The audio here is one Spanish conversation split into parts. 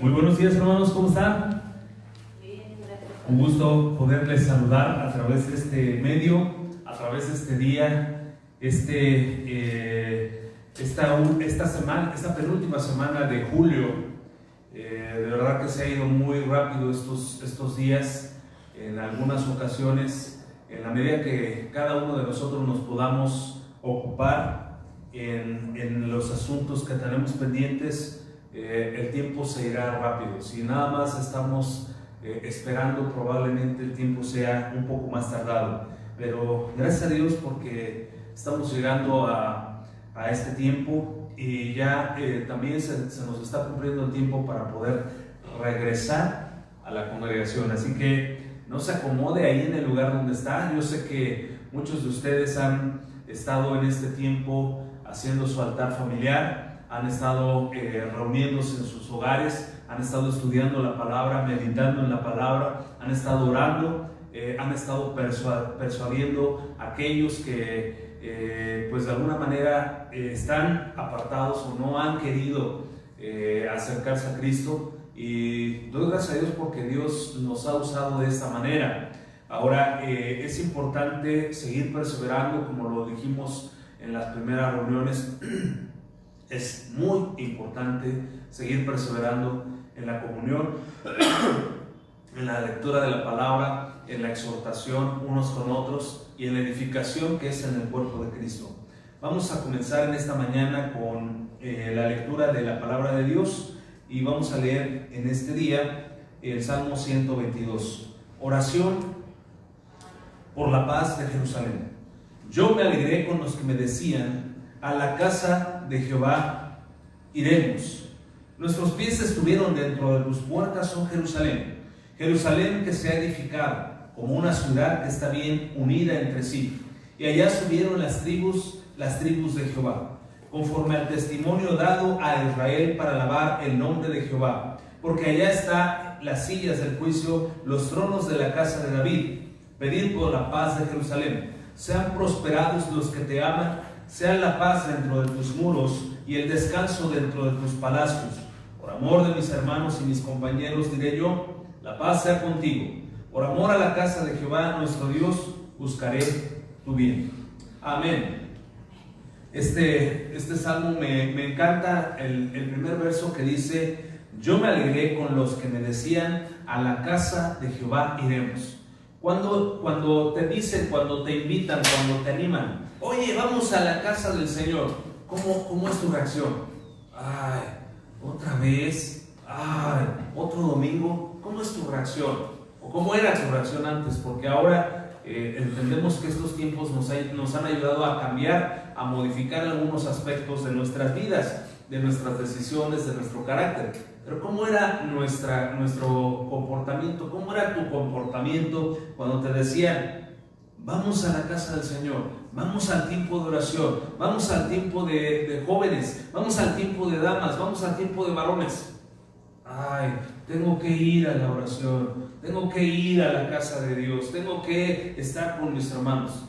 Muy buenos días, hermanos, ¿cómo están? Bien, gracias. Un gusto poderles saludar a través de este medio, a través de este día, esta penúltima semana de julio. De verdad que se ha ido muy rápido estos días, en algunas ocasiones, en la medida que cada uno de nosotros nos podamos ocupar en los asuntos que tenemos pendientes. El tiempo se irá rápido. Si nada más estamos esperando, probablemente el tiempo sea un poco más tardado. Pero gracias a Dios porque estamos llegando a este tiempo y ya también se nos está cumpliendo el tiempo para poder regresar a la congregación. Así que no se acomode ahí en el lugar donde está. Yo sé que muchos de ustedes han estado en este tiempo haciendo su altar familiar, han estado reuniéndose en sus hogares, han estado estudiando la palabra, meditando en la palabra, han estado orando, han estado persuadiendo a aquellos que pues de alguna manera están apartados o no han querido acercarse a Cristo, y doy gracias a Dios porque Dios nos ha usado de esta manera. Ahora es importante seguir perseverando, como lo dijimos en las primeras reuniones. Es muy importante seguir perseverando en la comunión, en la lectura de la palabra, en la exhortación unos con otros y en la edificación que es en el cuerpo de Cristo. Vamos a comenzar en esta mañana con la lectura de la palabra de Dios y vamos a leer en este día el Salmo 122. Oración por la paz de Jerusalén. Yo me alegré con los que me decían: a la casa de Jehová iremos. Nuestros pies estuvieron dentro de tus puertas, oh Jerusalén. Jerusalén que se ha edificado como una ciudad que está bien unida entre sí. Y allá subieron las tribus de Jehová, conforme al testimonio dado a Israel para alabar el nombre de Jehová. Porque allá están las sillas del juicio, los tronos de la casa de David. Pedid por la paz de Jerusalén. Sean prosperados los que te aman. Sea la paz dentro de tus muros y el descanso dentro de tus palacios. Por amor de mis hermanos y mis compañeros diré yo: la paz sea contigo. Por amor a la casa de Jehová nuestro Dios buscaré tu bien. Amén. Este salmo me encanta el primer verso que dice: yo me alegré con los que me decían: a la casa de Jehová iremos. Cuando te dicen, cuando te invitan, cuando te animan: oye, vamos a la casa del Señor, ¿cómo es tu reacción? Ay, otra vez, ay, otro domingo. ¿Cómo es tu reacción? ¿O cómo era tu reacción antes? Porque ahora entendemos que estos tiempos nos han ayudado a cambiar, a modificar algunos aspectos de nuestras vidas, de nuestras decisiones, de nuestro carácter. Pero ¿cómo era nuestro comportamiento? ¿Cómo era tu comportamiento cuando te decían: vamos a la casa del Señor, vamos al tiempo de oración, vamos al tiempo de jóvenes, vamos al tiempo de damas, vamos al tiempo de varones? Ay, tengo que ir a la oración, tengo que ir a la casa de Dios, tengo que estar con mis hermanos.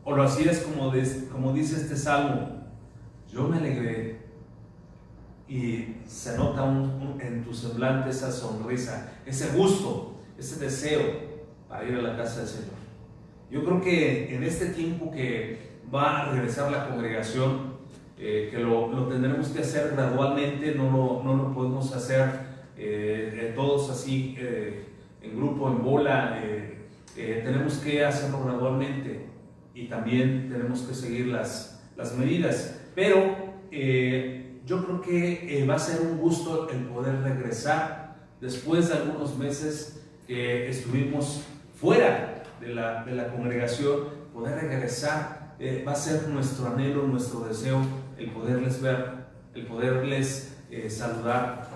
O lo hacías como dice este salmo: yo me alegré. Y se nota en tu semblante esa sonrisa, ese gusto, ese deseo para ir a la casa del Señor. Yo creo que en este tiempo que va a regresar la congregación, que lo tendremos que hacer gradualmente, no lo podemos hacer todos así en grupo, en bola. Tenemos que hacerlo gradualmente y también tenemos que seguir las medidas. Pero yo creo que va a ser un gusto el poder regresar después de algunos meses que estuvimos fuera de la congregación. Poder regresar va a ser nuestro anhelo, nuestro deseo, el poderles ver, el poderles saludar,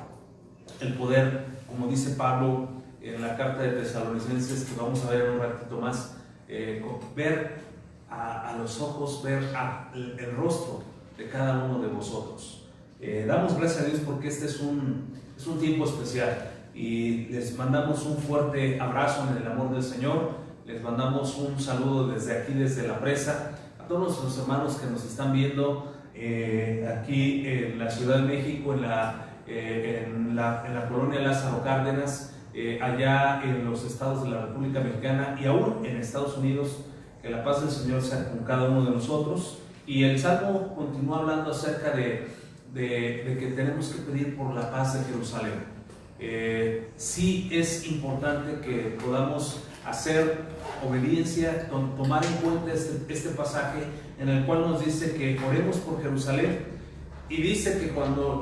el poder, como dice Pablo en la carta de Tesalonicenses, que vamos a ver en un ratito más, ver a los ojos, ver el rostro de cada uno de vosotros. Damos gracias a Dios porque este es un tiempo especial y les mandamos un fuerte abrazo en el amor del Señor. Les mandamos un saludo desde aquí, desde la presa, a todos nuestros hermanos que nos están viendo aquí en la Ciudad de México, en en la colonia Lázaro Cárdenas, allá en los estados de la República Mexicana y aún en Estados Unidos. Que la paz del Señor sea con cada uno de nosotros. Y el Salmo continúa hablando acerca de que tenemos que pedir por la paz de Jerusalén. Sí es importante que podamos hacer obediencia, tomar en cuenta este pasaje en el cual nos dice que oremos por Jerusalén, y dice que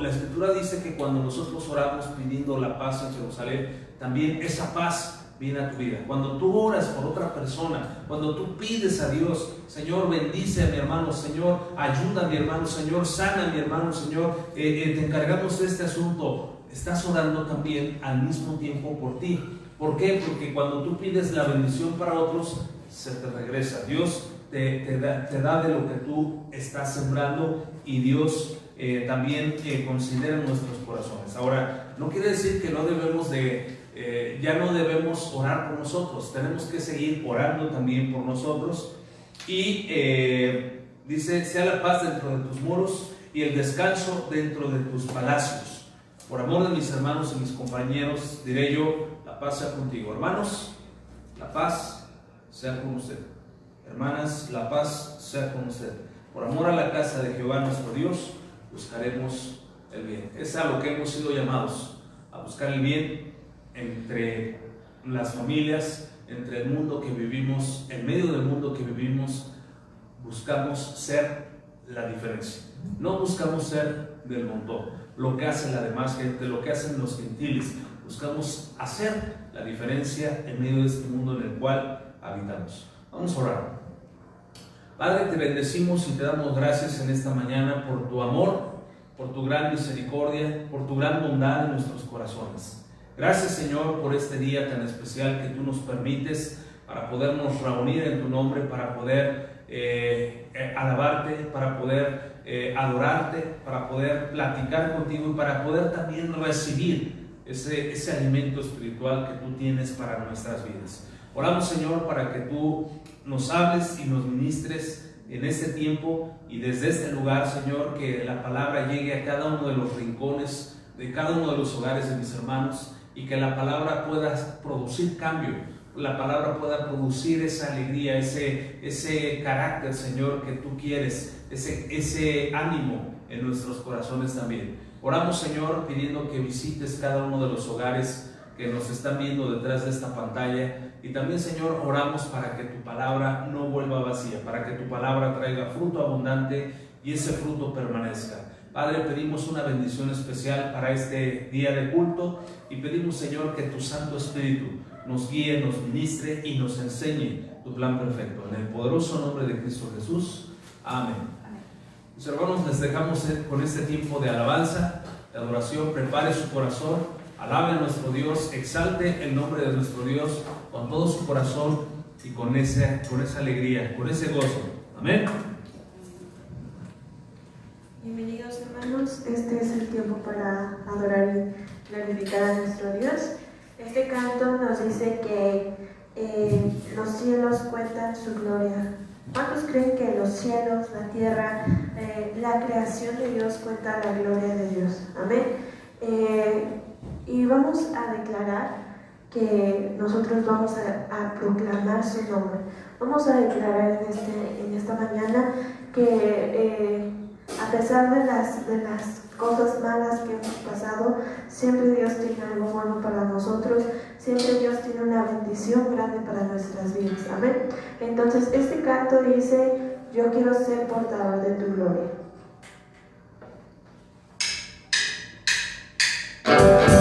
la Escritura dice que cuando nosotros oramos pidiendo la paz en Jerusalén, también esa paz viene a tu vida. Cuando tú oras por otra persona, cuando tú pides a Dios, Señor, bendice a mi hermano, Señor, ayuda a mi hermano, Señor, sana a mi hermano, Señor, te encargamos de este asunto, estás orando también al mismo tiempo por ti. ¿Por qué? Porque cuando tú pides la bendición para otros, se te regresa. Dios te da de lo que tú estás sembrando, y Dios también considera nuestros corazones. Ahora, no quiere decir que no debemos ya no debemos orar por nosotros. Tenemos que seguir orando también por nosotros. Y dice: sea la paz dentro de tus muros y el descanso dentro de tus palacios. Por amor de mis hermanos y mis compañeros, diré yo: la paz sea contigo. Hermanos, la paz sea con usted. Hermanas, la paz sea con usted. Por amor a la casa de Jehová nuestro Dios, buscaremos el bien. Es a lo que hemos sido llamados, a buscar el bien entre las familias, entre el mundo que vivimos, en medio del mundo que vivimos. Buscamos ser la diferencia. No buscamos ser del montón, lo que hace la demás gente, lo que hacen los gentiles. Buscamos hacer la diferencia en medio de este mundo en el cual habitamos. Vamos a orar. Padre, te bendecimos y te damos gracias en esta mañana por tu amor, por tu gran misericordia, por tu gran bondad en nuestros corazones. Gracias, Señor, por este día tan especial que tú nos permites para podernos reunir en tu nombre, para poder alabarte, para poder adorarte, para poder platicar contigo y para poder también recibir ese alimento espiritual que tú tienes para nuestras vidas. Oramos, Señor, para que tú nos hables y nos ministres en este tiempo y desde este lugar, Señor, que la palabra llegue a cada uno de los rincones, de cada uno de los hogares de mis hermanos, y que la palabra pueda producir cambio, la palabra pueda producir esa alegría, ese carácter, Señor, que tú quieres, ese ánimo en nuestros corazones también. Oramos, Señor, pidiendo que visites cada uno de los hogares que nos están viendo detrás de esta pantalla. Y también, Señor, oramos para que tu palabra no vuelva vacía, para que tu palabra traiga fruto abundante y ese fruto permanezca. Padre, pedimos una bendición especial para este día de culto y pedimos, Señor, que tu Santo Espíritu nos guíe, nos ministre y nos enseñe tu plan perfecto. En el poderoso nombre de Cristo Jesús. Amén. Mis hermanos, les dejamos con este tiempo de alabanza, de adoración. Prepare su corazón, alabe a nuestro Dios, exalte el nombre de nuestro Dios con todo su corazón y con esa alegría, con ese gozo. Amén. Bienvenidos, hermanos. Este es el tiempo para adorar y glorificar a nuestro Dios. Este canto nos dice que los cielos cuentan su gloria. ¿Cuántos creen que los cielos, la tierra, la creación de Dios cuenta la gloria de Dios? Amén. Y vamos a declarar que nosotros vamos a proclamar su nombre. Vamos a declarar en esta mañana que a pesar de las cosas malas que hemos pasado, siempre Dios tiene algo bueno para nosotros, siempre Dios tiene una bendición grande para nuestras vidas. Amén. Entonces este canto dice: yo quiero ser portador de tu gloria. Oh,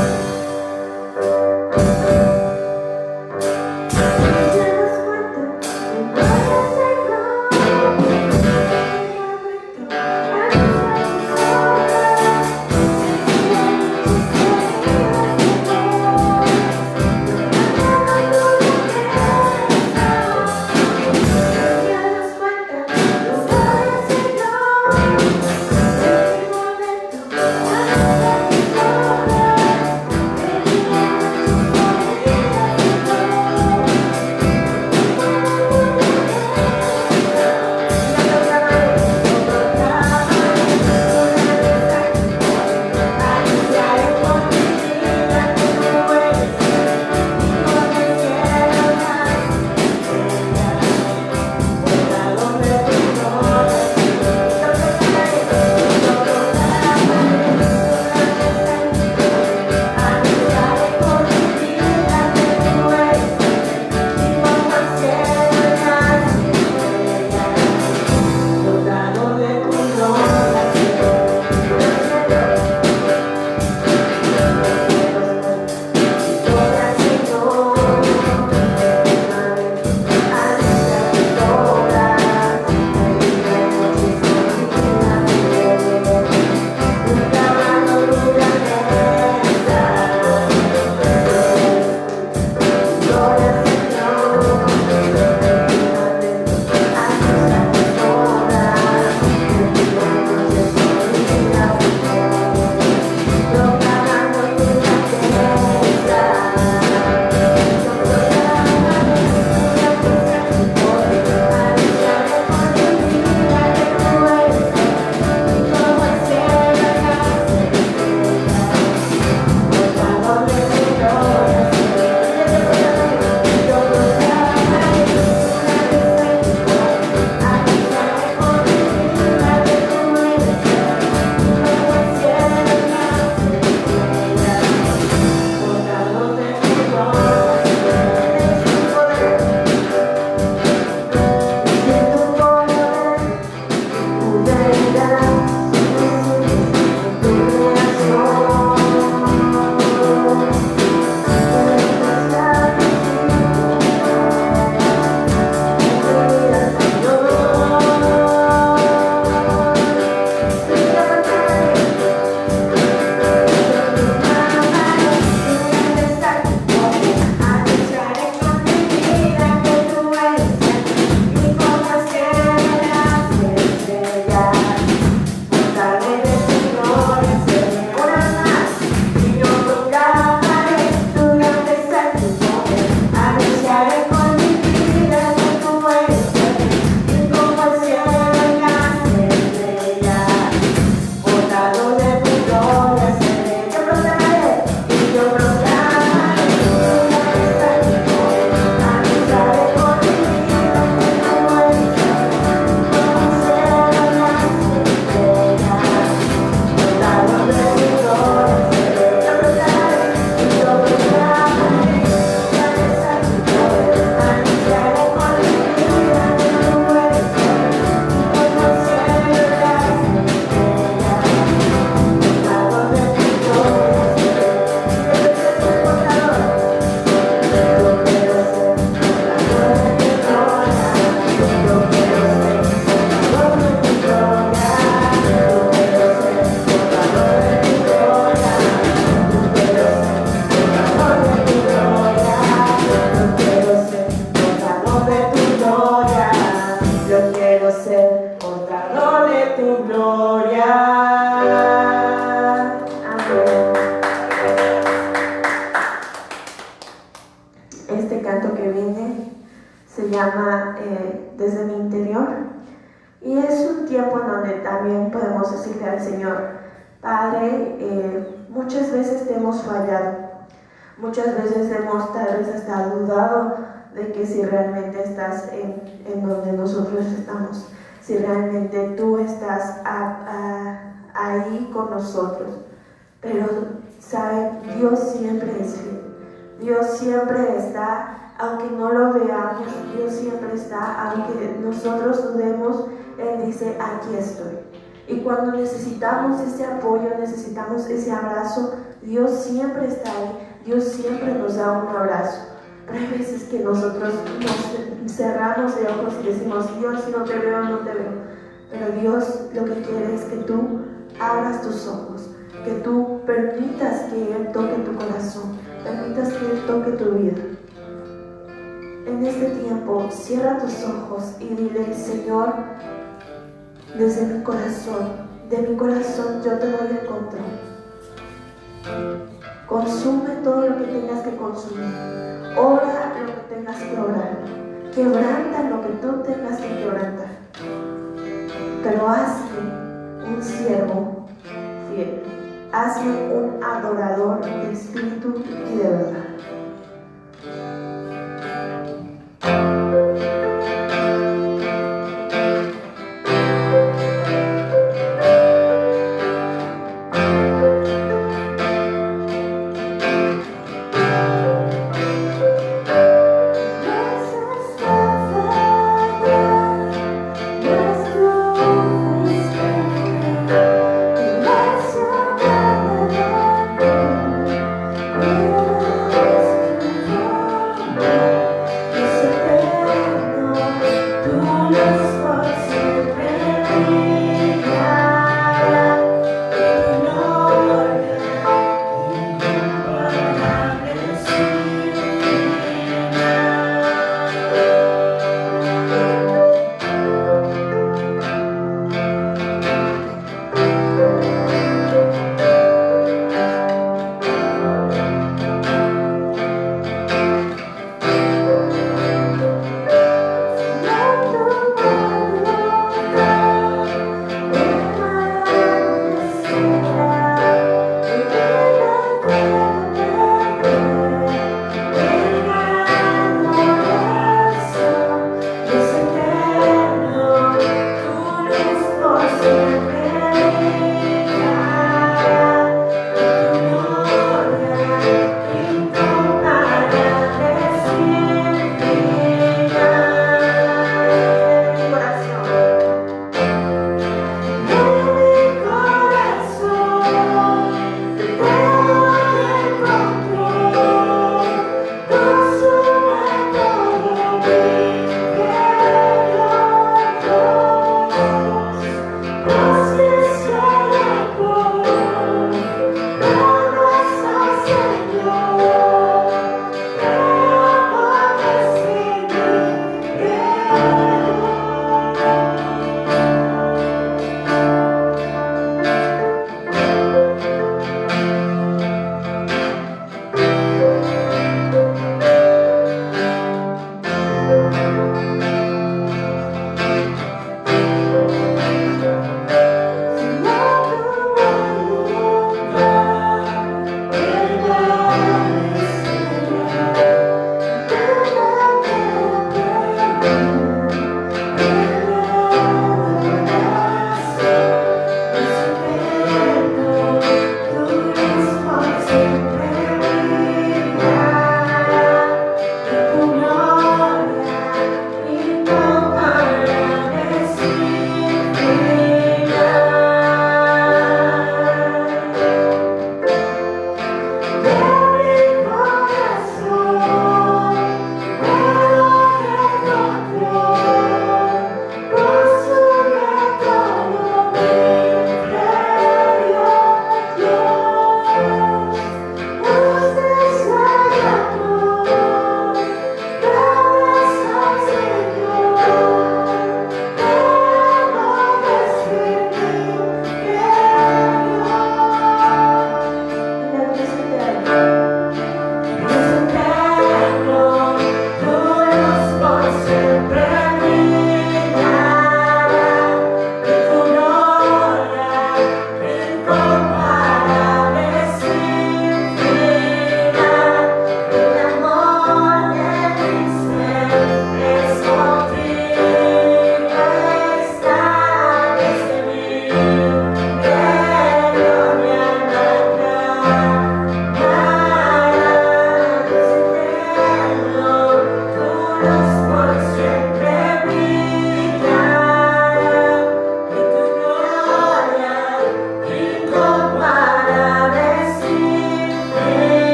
llama desde mi interior. Y es un tiempo en donde también podemos decirle al Señor: Padre, muchas veces te hemos fallado, muchas veces hemos tal vez hasta dudado de que si realmente estás en donde nosotros estamos, si realmente tú estás ahí con nosotros. Pero, ¿saben? Dios siempre es fiel. Dios siempre está, aunque no lo veamos. Dios siempre está, aunque nosotros dudemos. Él dice: aquí estoy. Y cuando necesitamos ese apoyo, necesitamos ese abrazo, Dios siempre está ahí. Dios siempre nos da un abrazo. Pero hay veces que nosotros nos cerramos de ojos y decimos: Dios, si no te veo, no te veo. Pero Dios lo que quiere es que tú abras tus ojos, que tú permitas que Él toque tu corazón, permitas que Él toque tu vida. En este tiempo, cierra tus ojos y dile: Señor, desde mi corazón, de mi corazón yo te doy el control. Consume todo lo que tengas que consumir. Ora lo que tengas que orar. Quebranta lo que tú tengas que quebrantar. Pero hazme un siervo fiel. Hazme un adorador de espíritu y de verdad. Let's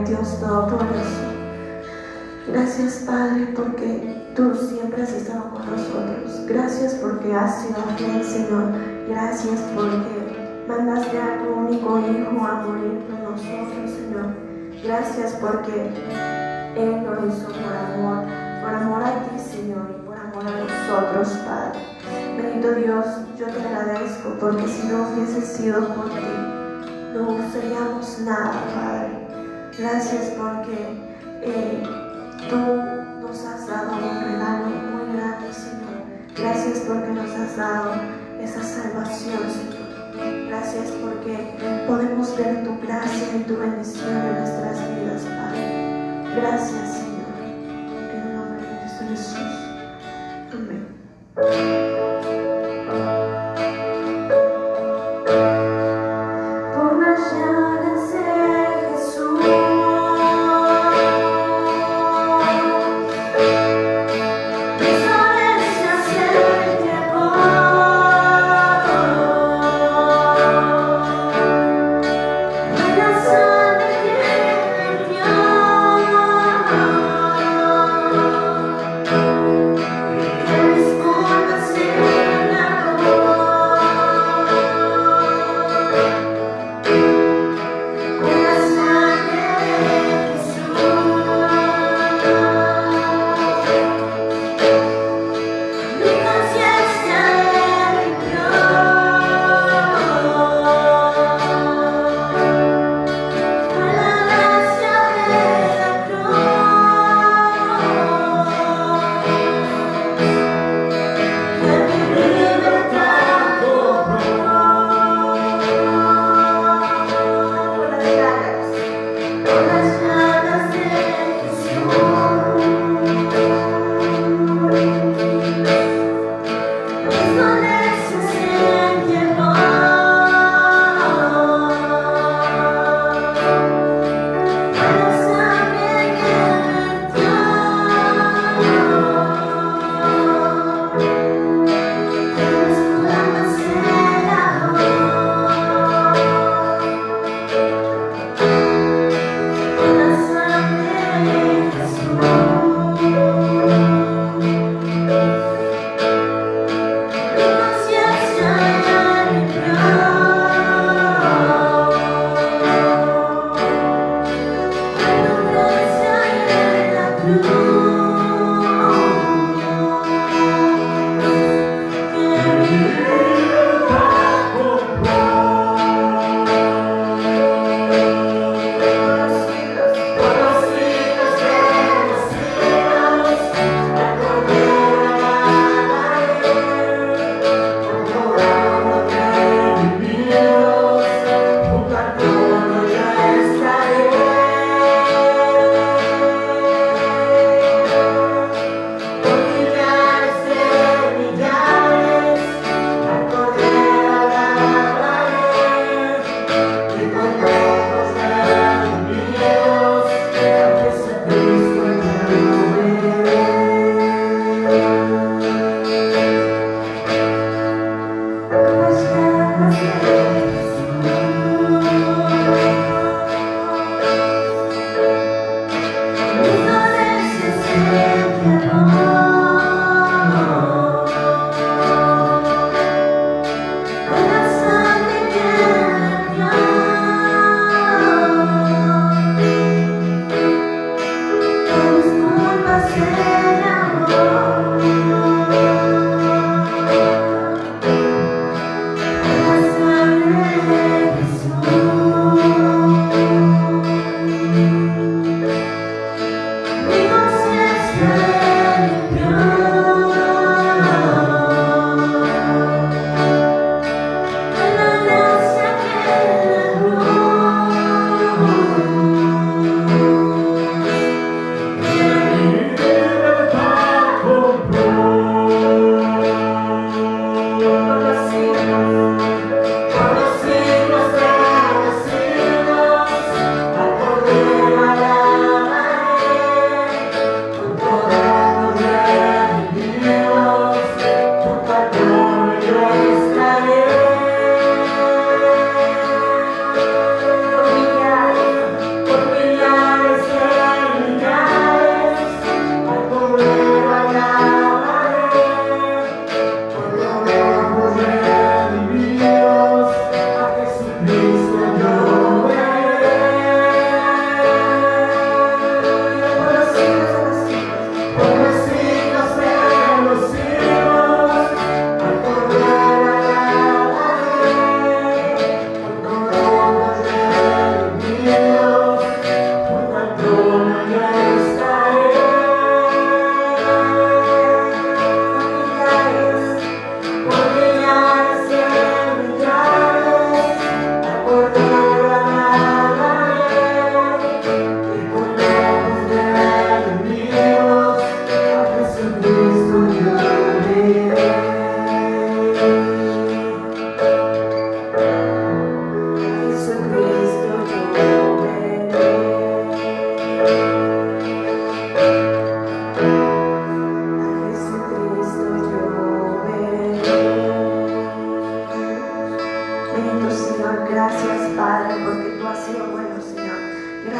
Padre, Dios Todopoderoso. Gracias, Padre, porque tú siempre has estado con nosotros. Gracias porque has sido fiel, Señor. Gracias porque mandaste a tu único Hijo a morir por nosotros, Señor. Gracias porque Él lo hizo por amor a ti, Señor, y por amor a nosotros, Padre. Bendito Dios, yo te agradezco porque si no hubiese sido por ti, no seríamos nada, Padre. Gracias porque tú nos has dado un regalo muy grande, Señor. Gracias porque nos has dado esa salvación, Señor. Gracias porque podemos ver tu gracia y tu bendición en nuestras vidas, Padre. Gracias, Señor. En el nombre de Cristo Jesús. Amén.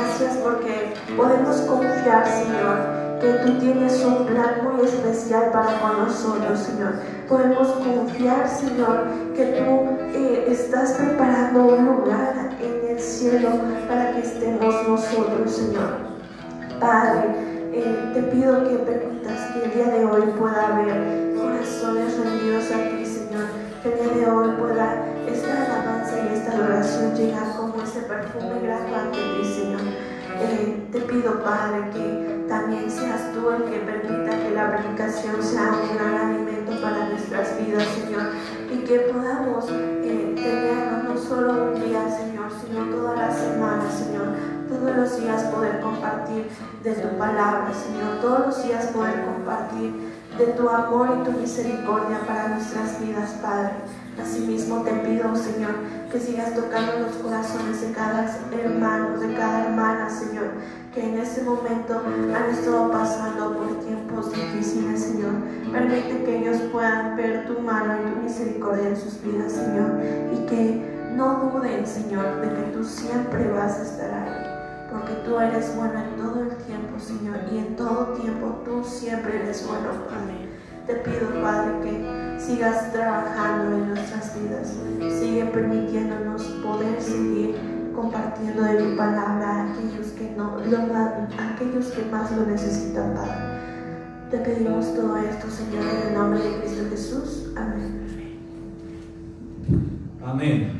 Gracias porque podemos confiar, Señor, que tú tienes un plan muy especial para con nosotros, Señor. Podemos confiar, Señor, que tú estás preparando un lugar en el cielo para que estemos nosotros, Señor. Padre, te pido que permitas que el día de hoy pueda haber corazones rendidos a ti, Señor. Que el día de hoy pueda esta alabanza y esta adoración llegar como ese perfume grato ante ti, Señor. Te pido, Padre, que también seas tú el que permita que la predicación sea un gran alimento para nuestras vidas, Señor, y que podamos tener no solo un día, Señor, sino toda la semana, Señor. Todos los días poder compartir de tu palabra, Señor. Todos los días poder compartir de tu amor y tu misericordia para nuestras vidas, Padre. Asimismo te pido, Señor, que sigas tocando los corazones de cada hermano, de cada hermana, Señor, que en este momento han estado pasando por tiempos difíciles, Señor. Permite que ellos puedan ver tu mano y tu misericordia en sus vidas, Señor, y que no duden, Señor, de que tú siempre vas a estar ahí, porque tú eres bueno en todo el tiempo, Señor, y en todo tiempo tú siempre eres bueno, Padre. Te pido, Padre, que sigas trabajando en nuestras vidas, sigue permitiéndonos poder seguir compartiendo de tu palabra a aquellos que más lo necesitan, Padre. Te pedimos todo esto, Señor, en el nombre de Cristo Jesús. Amén. Amén.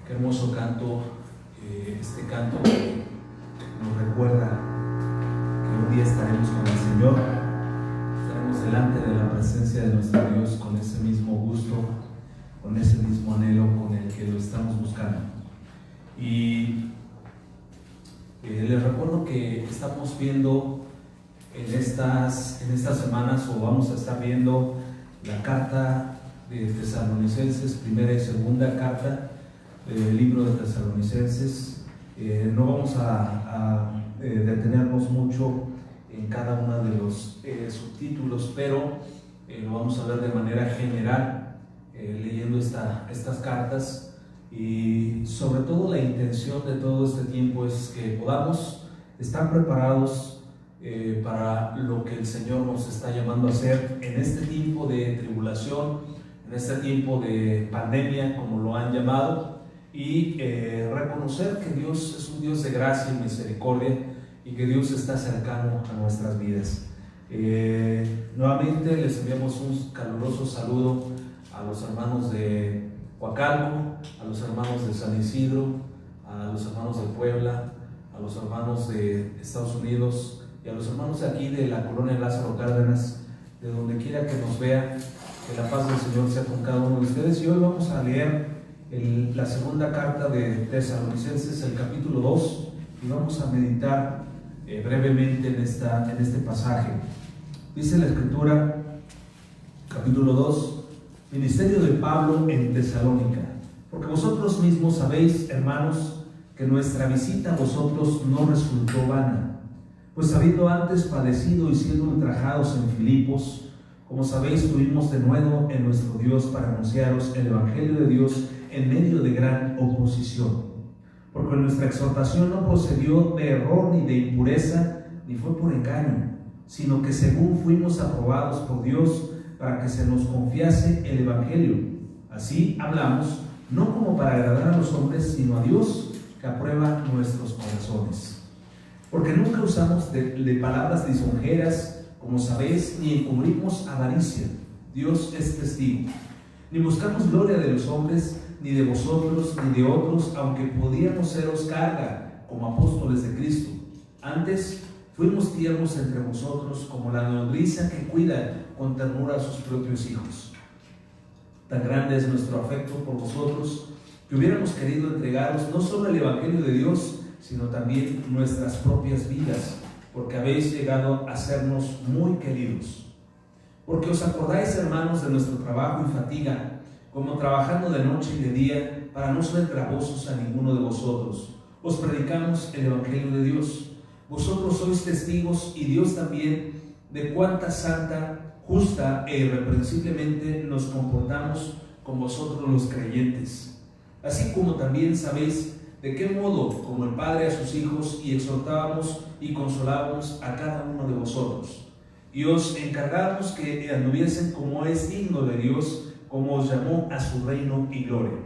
Qué hermoso canto, este canto que nos recuerda que un día estaremos con el Señor, estaremos delante de la presencia de nuestro Dios con ese mismo gusto, con ese mismo anhelo con el que lo estamos buscando. Y les recuerdo que estamos viendo en estas semanas, o vamos a estar viendo la carta de Tesalonicenses, primera y segunda carta del libro de Tesalonicenses. No vamos a detenernos mucho en cada uno de los subtítulos, pero lo vamos a ver de manera general, leyendo estas cartas. Y sobre todo la intención de todo este tiempo es que podamos estar preparados para lo que el Señor nos está llamando a hacer en este tiempo de tribulación, en este tiempo de pandemia, como lo han llamado, y reconocer que Dios es un Dios de gracia y misericordia y que Dios está cercano a nuestras vidas. Nuevamente les enviamos un caluroso saludo a los hermanos de Coacalco, a los hermanos de San Isidro, a los hermanos de Puebla, a los hermanos de Estados Unidos y a los hermanos de aquí de la colonia Lázaro Cárdenas, de donde quiera que nos vea. Que la paz del Señor sea con cada uno de ustedes. Y hoy vamos a leer la segunda carta de Tesalonicenses, el capítulo 2, y vamos a meditar brevemente en este pasaje. Dice la Escritura, capítulo 2, Ministerio de Pablo en Tesalónica. Porque vosotros mismos sabéis, hermanos, que nuestra visita a vosotros no resultó vana, pues habiendo antes padecido y siendo ultrajados en Filipos, como sabéis, tuvimos de nuevo en nuestro Dios para anunciaros el Evangelio de Dios en medio de gran oposición. Porque nuestra exhortación no procedió de error ni de impureza, ni fue por engaño, sino que según fuimos aprobados por Dios para que se nos confiase el Evangelio. Así hablamos, no como para agradar a los hombres, sino a Dios, que aprueba nuestros corazones. Porque nunca usamos de palabras lisonjeras, como sabéis, ni encubrimos avaricia. Dios es testigo. Ni buscamos gloria de los hombres, ni de vosotros, ni de otros, aunque podíamos seros carga, como apóstoles de Cristo. Antes fuimos tiernos entre vosotros, como la nodriza que cuida con ternura a sus propios hijos. Tan grande es nuestro afecto por vosotros, que hubiéramos querido entregaros no solo el Evangelio de Dios, sino también nuestras propias vidas, porque habéis llegado a sernos muy queridos. Porque os acordáis, hermanos, de nuestro trabajo y fatiga, como trabajando de noche y de día, para no ser gravosos a ninguno de vosotros. Os predicamos el Evangelio de Dios. Vosotros sois testigos, y Dios también, de cuánta santa, justa e irreprensiblemente nos comportamos con vosotros los creyentes. Así como también sabéis de qué modo, como el Padre a sus hijos, y exhortábamos y consolábamos a cada uno de vosotros. Y os encargábamos que anduviesen como es digno de Dios, como os llamó a su reino y gloria.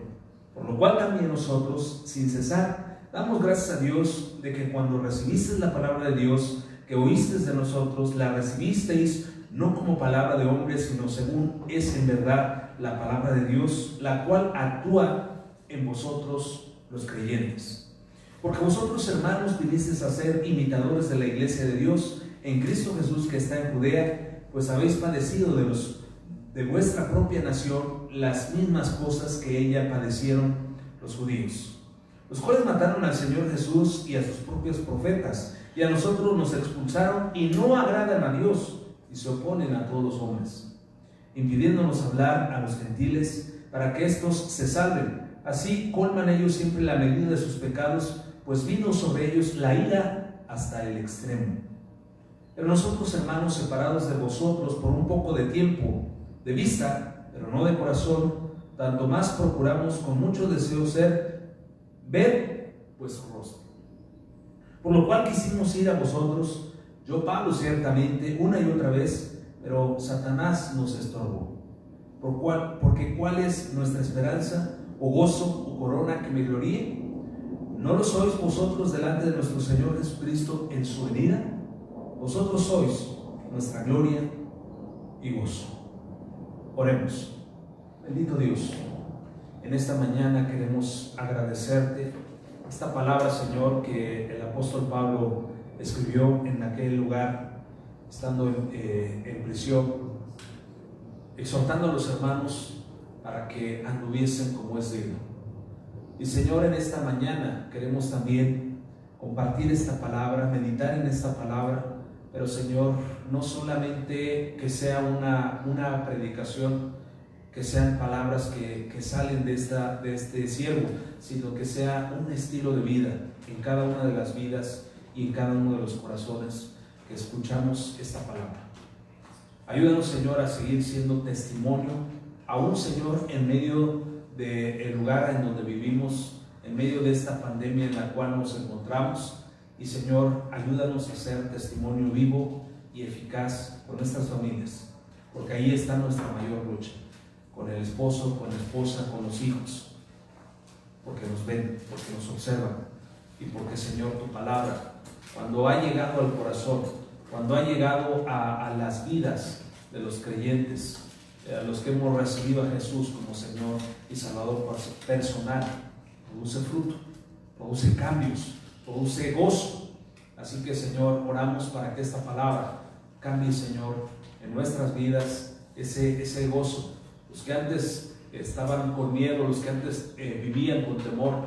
Por lo cual también nosotros, sin cesar, damos gracias a Dios de que cuando recibisteis la palabra de Dios, que oísteis de nosotros, la recibisteis no como palabra de hombre, sino según es en verdad la palabra de Dios, la cual actúa en vosotros los creyentes. Porque vosotros, hermanos, vinisteis a ser imitadores de la iglesia de Dios en Cristo Jesús, que está en Judea, pues habéis padecido de vuestra propia nación las mismas cosas que ella padecieron los judíos, los cuales mataron al Señor Jesús y a sus propios profetas, y a nosotros nos expulsaron y no agradan a Dios, y se oponen a todos los hombres, impidiéndonos hablar a los gentiles para que éstos se salven. Así colman ellos siempre la medida de sus pecados, pues vino sobre ellos la ira hasta el extremo. Pero nosotros, hermanos, separados de vosotros por un poco de tiempo, de vista, pero no de corazón, tanto más procuramos con mucho deseo ver vuestro rostro. Por lo cual quisimos ir a vosotros, yo Pablo ciertamente, una y otra vez, pero Satanás nos estorbó. Porque ¿cuál es nuestra esperanza, o gozo, o corona que me gloríe? ¿No lo sois vosotros delante de nuestro Señor Jesucristo en su venida? Vosotros sois nuestra gloria y gozo. Oremos. Bendito Dios, en esta mañana queremos agradecerte esta palabra, Señor, que el apóstol Pablo escribió en aquel lugar, estando en prisión, exhortando a los hermanos para que anduviesen como es digno. Y Señor, en esta mañana queremos también compartir esta palabra, meditar en esta palabra, pero Señor, no solamente que sea una predicación, que sean palabras que salen de este siervo, sino que sea un estilo de vida en cada una de las vidas y en cada uno de los corazones que escuchamos esta palabra. Ayúdanos, Señor, a seguir siendo testimonio, aún, Señor, en medio del lugar en donde vivimos, en medio de esta pandemia en la cual nos encontramos. Y Señor, ayúdanos a ser testimonio vivo y eficaz con nuestras familias, porque ahí está nuestra mayor lucha, con el esposo, con la esposa, con los hijos, porque nos ven, porque nos observan, y porque, Señor, tu palabra, cuando ha llegado al corazón, cuando ha llegado a las vidas de los creyentes, a los que hemos recibido a Jesús como Señor y Salvador personal, produce fruto, produce cambios, produce gozo. Así que, Señor, oramos para que esta palabra cambie, Señor, en nuestras vidas ese gozo. Los que antes estaban con miedo, los que antes vivían con temor,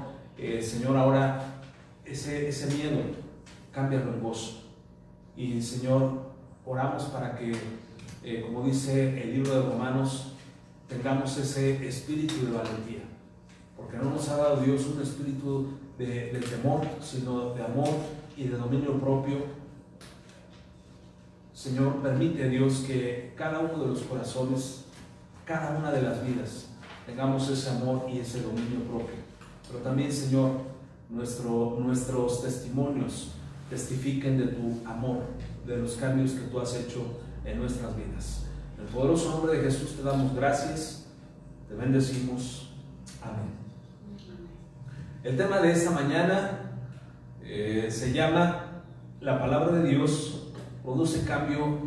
Señor, ahora ese miedo, cámbialo en gozo. Y, Señor, oramos para que, como dice el libro de Romanos, tengamos ese espíritu de valentía, porque no nos ha dado Dios un espíritu de temor, sino de amor y de dominio propio. Señor, permite, Dios, que cada uno de los corazones, cada una de las vidas, tengamos ese amor y ese dominio propio. Pero también, Señor, nuestros testimonios testifiquen de tu amor, de los cambios que tú has hecho en nuestras vidas. En el poderoso nombre de Jesús te damos gracias, te bendecimos. Amén. El tema de esta mañana se llama: la palabra de Dios produce cambio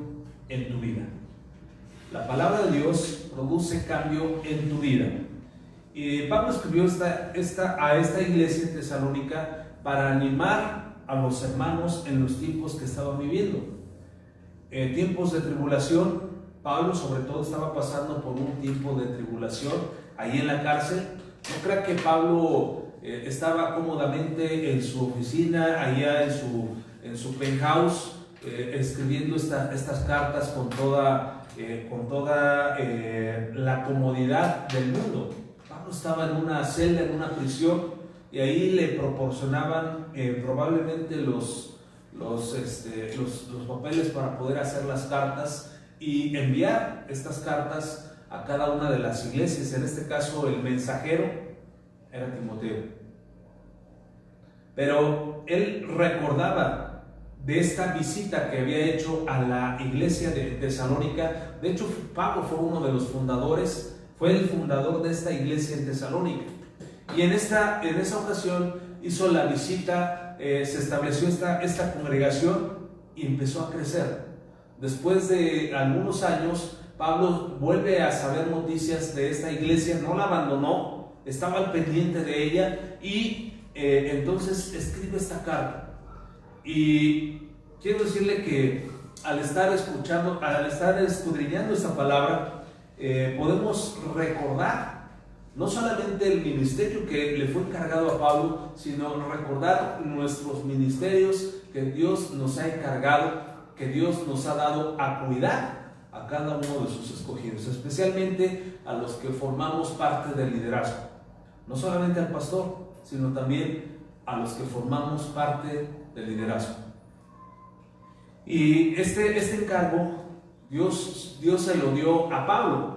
en tu vida. La palabra de Dios produce cambio en tu vida. Y Pablo escribió a esta iglesia en Tesalónica para animar a los hermanos en los tiempos que estaban viviendo. Tiempos de tribulación. Pablo, sobre todo, estaba pasando por un tiempo de tribulación ahí en la cárcel. No crea que Pablo estaba cómodamente en su oficina, allá en su penthouse, escribiendo estas cartas con toda la comodidad del mundo. Pablo estaba en una celda, en una prisión, y ahí le proporcionaban probablemente los papeles para poder hacer las cartas y enviar estas cartas a cada una de las iglesias. En este caso, el mensajero era Timoteo. pero él recordaba de esta visita que había hecho a la iglesia de Tesalónica. De hecho, Pablo fue uno de los fundadores, fue el fundador de esta iglesia en Tesalónica. Y en esa ocasión hizo la visita, se estableció esta congregación y empezó a crecer. Después de algunos años, Pablo vuelve a saber noticias de esta iglesia, no la abandonó, estaba al pendiente de ella y entonces escribe esta carta. Y quiero decirle que al estar escudriñando esta palabra, podemos recordar no solamente el ministerio que le fue encargado a Pablo, sino recordar nuestros ministerios que Dios nos ha encargado, que Dios nos ha dado a cuidar a cada uno de sus escogidos, especialmente a los que formamos parte del liderazgo. No solamente al pastor, sino también a los que formamos parte del liderazgo. Y este encargo Dios se lo dio a Pablo,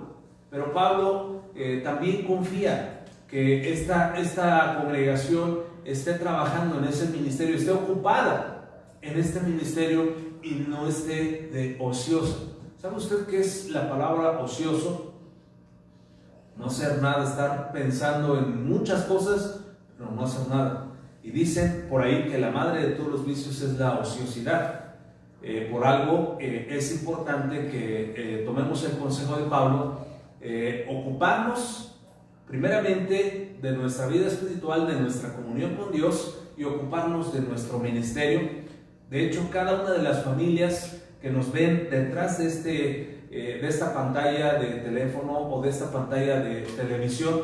pero Pablo también confía que esta congregación esté trabajando en ese ministerio, esté ocupada en este ministerio y no esté de ocioso. ¿Sabe usted qué es la palabra ocioso? No hacer nada, estar pensando en muchas cosas, pero no hacer nada. Y dicen por ahí que la madre de todos los vicios es la ociosidad. Por algo es importante que tomemos el consejo de Pablo, ocuparnos primeramente de nuestra vida espiritual, de nuestra comunión con Dios y ocuparnos de nuestro ministerio. De hecho, cada una de las familias que nos ven detrás de esta pantalla de teléfono o de esta pantalla de televisión,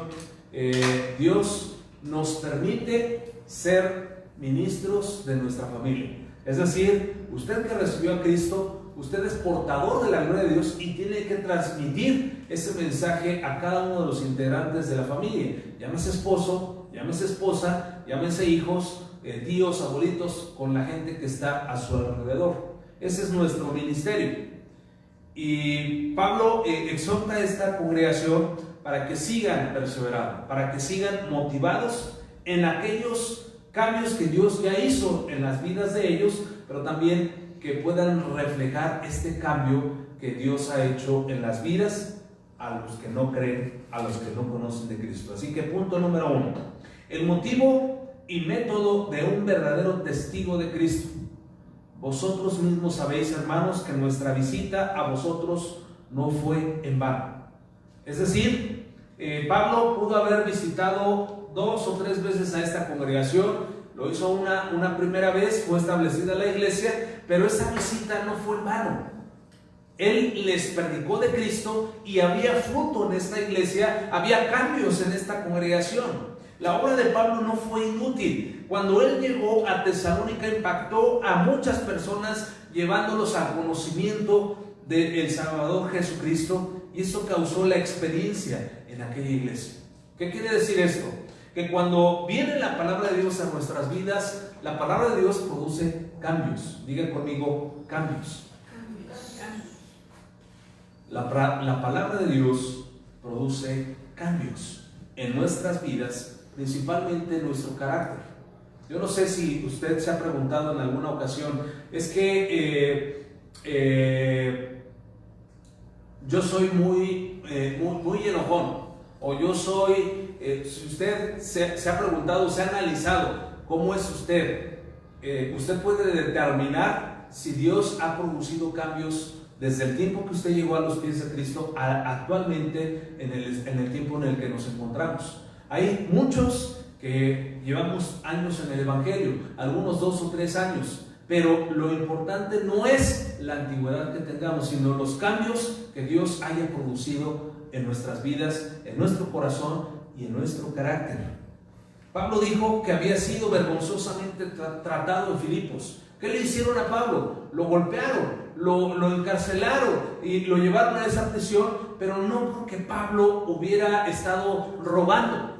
Dios nos permite ser ministros de nuestra familia. Es decir, usted que recibió a Cristo, usted es portador de la gloria de Dios y tiene que transmitir ese mensaje a cada uno de los integrantes de la familia. Llámese esposo, llámese esposa, llámese hijos, tíos, abuelitos, con la gente que está a su alrededor. Ese es nuestro ministerio. Y Pablo exhorta a esta congregación para que sigan perseverando, para que sigan motivados en aquellos cambios que Dios ya hizo en las vidas de ellos, pero también que puedan reflejar este cambio que Dios ha hecho en las vidas a los que no creen, a los que no conocen de Cristo. Así que punto número 1, el motivo y método de un verdadero testigo de Cristo. Vosotros mismos sabéis, hermanos, que nuestra visita a vosotros no fue en vano. Es decir, Pablo pudo haber visitado 2 o 3 veces a esta congregación, lo hizo una primera vez, fue establecida la iglesia, pero esa visita no fue en vano. Él les predicó de Cristo y había fruto en esta iglesia, había cambios en esta congregación. La obra de Pablo no fue inútil. Cuando él llegó a Tesalónica, impactó a muchas personas, llevándolos al conocimiento del Salvador Jesucristo, y eso causó la experiencia en aquella iglesia. ¿Qué quiere decir esto? Que cuando viene la palabra de Dios a nuestras vidas, la palabra de Dios produce cambios. Digan conmigo, cambios. La palabra de Dios produce cambios en nuestras vidas, principalmente en nuestro carácter. Yo no sé si usted se ha preguntado en alguna ocasión, es que yo soy muy enojón, o yo soy, si usted se ha preguntado, se ha analizado cómo es usted, usted puede determinar si Dios ha producido cambios desde el tiempo que usted llegó a los pies de Cristo actualmente en el tiempo en el que nos encontramos. Hay muchos que llevamos años en el Evangelio, algunos 2 o 3 años, pero lo importante no es la antigüedad que tengamos, sino los cambios que Dios haya producido en nuestras vidas, en nuestro corazón y en nuestro carácter. Pablo dijo que había sido vergonzosamente tratado en Filipos. ¿Qué le hicieron a Pablo? Lo golpearon, lo encarcelaron y lo llevaron a esa prisión, pero no porque Pablo hubiera estado robando,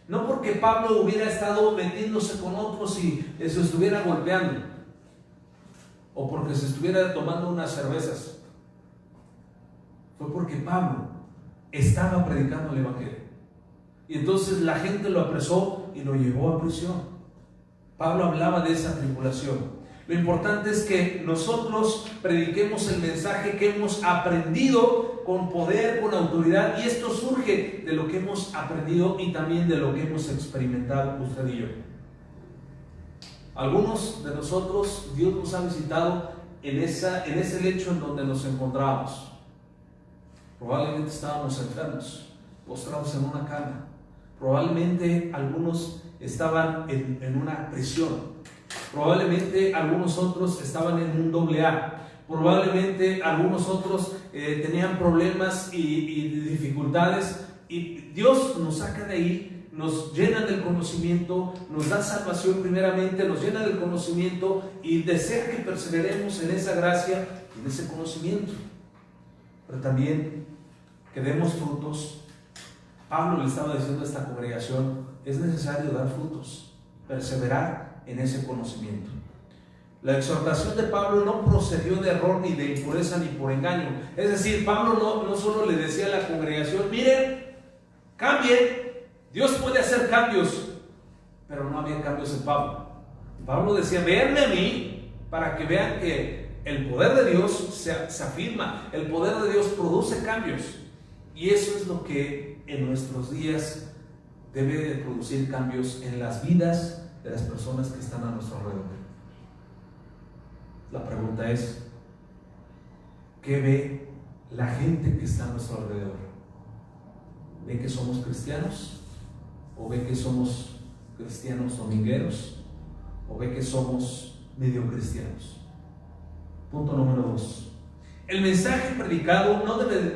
no porque Pablo hubiera estado metiéndose con otros y se estuviera golpeando, o porque se estuviera tomando unas cervezas. Fue porque Pablo estaba predicando el Evangelio. Y entonces la gente lo apresó y lo llevó a prisión. Pablo hablaba de esa tribulación. Lo importante es que nosotros prediquemos el mensaje que hemos aprendido con poder, con autoridad, y esto surge de lo que hemos aprendido y también de lo que hemos experimentado usted y yo. Algunos de nosotros, Dios nos ha visitado en ese lecho en donde nos encontrábamos. Probablemente estábamos enfermos, postrados en una cama. Probablemente algunos estaban en una prisión. Probablemente algunos otros estaban en un AA. Probablemente algunos otros tenían problemas y dificultades. Y Dios nos saca de ahí, nos llena del conocimiento, nos da salvación primeramente, nos llena del conocimiento y desea que perseveremos en esa gracia y en ese conocimiento. Pero también que demos frutos. Pablo le estaba diciendo a esta congregación: es necesario dar frutos, perseverar en ese conocimiento. La exhortación de Pablo no procedió de error, ni de impureza, ni por engaño. Es decir, Pablo no solo le decía a la congregación: miren, cambien, Dios puede hacer cambios, pero no había cambios en Pablo. Pablo decía: véanme a mí, para que vean que el poder de Dios se afirma, el poder de Dios produce cambios. Y eso es lo que en nuestros días debe de producir cambios en las vidas de las personas que están a nuestro alrededor. La pregunta es: ¿qué ve la gente que está a nuestro alrededor? ¿Ve que somos cristianos? ¿O ve que somos cristianos domingueros? ¿O ve que somos medio cristianos? Punto número 2. El mensaje predicado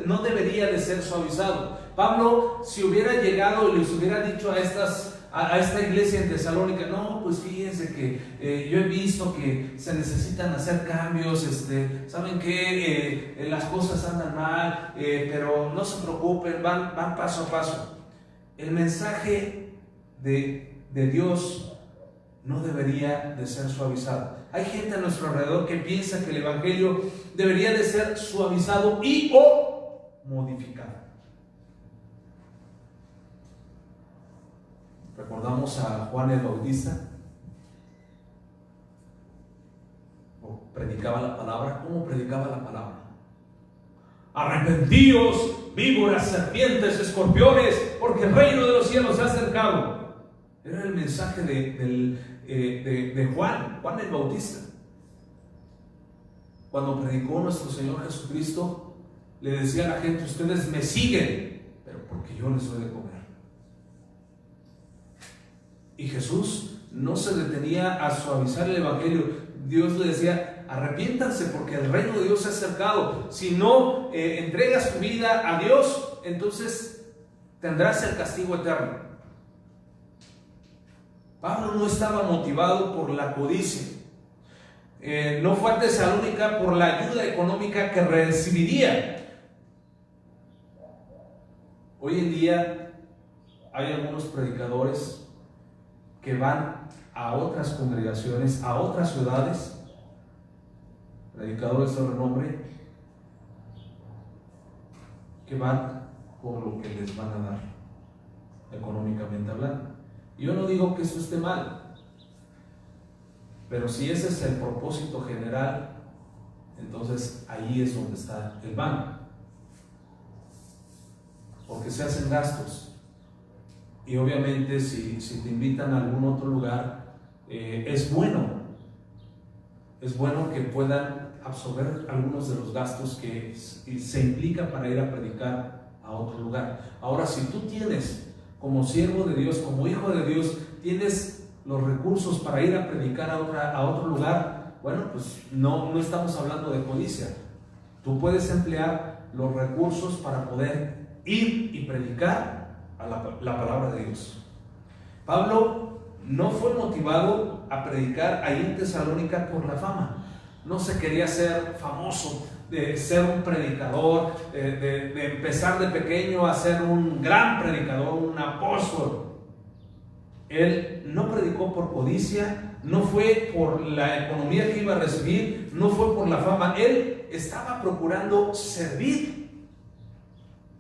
no debería de ser suavizado. Pablo, si hubiera llegado y les hubiera dicho a esta iglesia en Tesalónica: no, pues fíjense que yo he visto que se necesitan hacer cambios, ¿saben qué? Las cosas andan mal, pero no se preocupen, van paso a paso. El mensaje de Dios no debería de ser suavizado. Hay gente a nuestro alrededor que piensa que el evangelio debería de ser suavizado y o modificado. Recordamos a Juan el Bautista, predicaba la palabra. ¿Cómo predicaba la palabra? Arrepentíos, víboras, serpientes, escorpiones, porque el reino de los cielos se ha acercado. Era el mensaje de Juan el Bautista. Cuando predicó nuestro Señor Jesucristo, le decía a la gente: ustedes me siguen, pero porque yo les doy de comer. Y Jesús no se detenía a suavizar el evangelio. Dios le decía: arrepiéntanse, porque el reino de Dios se ha acercado. Si no entregas tu vida a Dios, entonces tendrás el castigo eterno. Pablo no estaba motivado por la codicia. No fue a Tesalónica por la ayuda económica que recibiría. Hoy en día hay algunos predicadores que van a otras congregaciones, a otras ciudades, predicadores de renombre, que van por lo que les van a dar, económicamente hablando. Yo no digo que eso esté mal, pero si ese es el propósito general, entonces ahí es donde está el banco, porque se hacen gastos. Y obviamente si te invitan a algún otro lugar, es bueno que puedan absorber algunos de los gastos que se implica para ir a predicar a otro lugar. Ahora, si tú tienes, como siervo de Dios, como hijo de Dios, tienes los recursos para ir a predicar a otro lugar, bueno, pues no estamos hablando de codicia. Tú puedes emplear los recursos para poder ir y predicar a la palabra de Dios. Pablo no fue motivado a predicar ahí en Tesalónica por la fama. No se quería ser famoso, de ser un predicador, de empezar de pequeño a ser un gran predicador, un apóstol. Él no predicó por codicia, no fue por la economía que iba a recibir, no fue por la fama. Él estaba procurando servir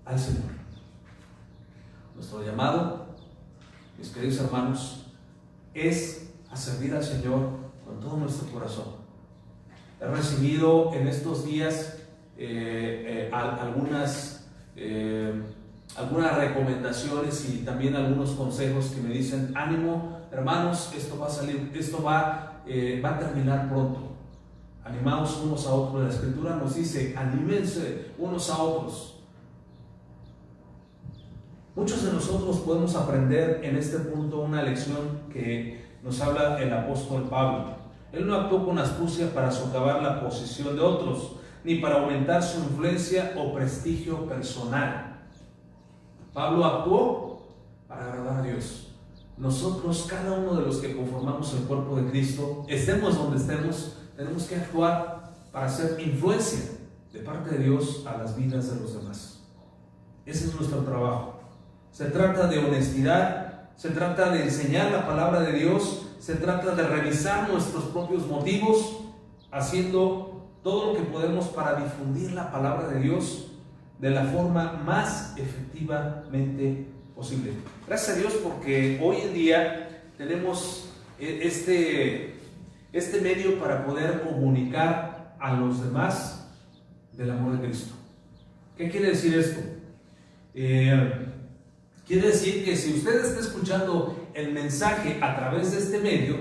al Señor. Nuestro llamado, mis queridos hermanos, es a servir al Señor con todo nuestro corazón. He recibido en estos días algunas recomendaciones y también algunos consejos que me dicen: ánimo, hermanos, esto va a salir, esto va a terminar pronto. Animaos unos a otros. La Escritura nos dice: anímense unos a otros. Muchos de nosotros podemos aprender en este punto una lección que nos habla el apóstol Pablo. Él no actuó con astucia para socavar la posición de otros, ni para aumentar su influencia o prestigio personal. Pablo actuó para agradar a Dios. Nosotros, cada uno de los que conformamos el cuerpo de Cristo, estemos donde estemos, tenemos que actuar para hacer influencia de parte de Dios a las vidas de los demás. Ese es nuestro trabajo. Se trata de honestidad, se trata de enseñar la palabra de Dios, se trata de revisar nuestros propios motivos, haciendo todo lo que podemos para difundir la palabra de Dios de la forma más efectivamente posible. Gracias a Dios porque hoy en día tenemos este medio para poder comunicar a los demás del amor de Cristo. ¿Qué quiere decir esto? Quiere decir que si usted está escuchando el mensaje a través de este medio,